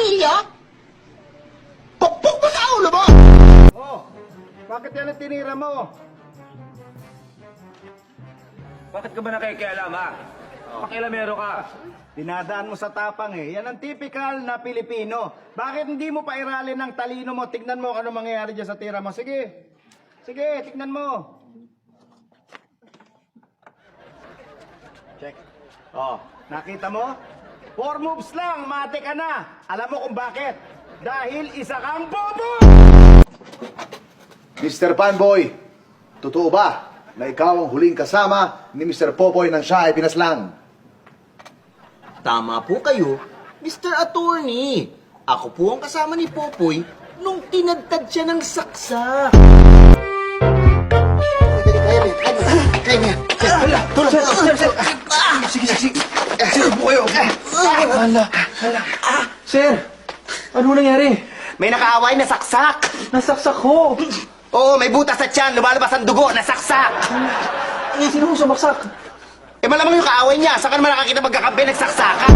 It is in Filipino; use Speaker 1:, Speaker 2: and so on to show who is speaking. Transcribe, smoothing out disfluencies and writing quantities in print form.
Speaker 1: pamilya? Pukpuk mo sa ulo mo!
Speaker 2: Oh, bakit yan ang tinira mo?
Speaker 3: Bakit ka ba nakikialam, ha? Pakialamero ka.
Speaker 2: Dinadaan mo sa tapang eh. Yan ang typical na Pilipino. Bakit hindi mo pairalin ng talino mo? Tignan mo kung ano mangyayari dyan sa tira mo. Sige. Sige, tignan mo. Check. Oh, nakita mo? 4 moves lang, mate ka na. Alam mo kung bakit? Dahil isa kang bobo!
Speaker 4: Mr. Panboy, totoo ba na ikaw ang huling kasama ni Mr. Popoy nang siya ay pinaslang?
Speaker 1: Tama po kayo, Mr. Attorney. Ako po ang kasama ni Popoy nung tinadtad siya ng saksa. Kaya niya.
Speaker 5: Sir, ano nangyari?
Speaker 6: May nakaaway na saksak.
Speaker 5: Nasaksak ko.
Speaker 6: Oo, may butas sa tiyan, lumalabas ang dugo, nasaksak.
Speaker 5: Sino mo sumaksak?
Speaker 6: Eh malamang yung kaaway niya, saan ka naman nakakita magkakampi, nagsaksakan?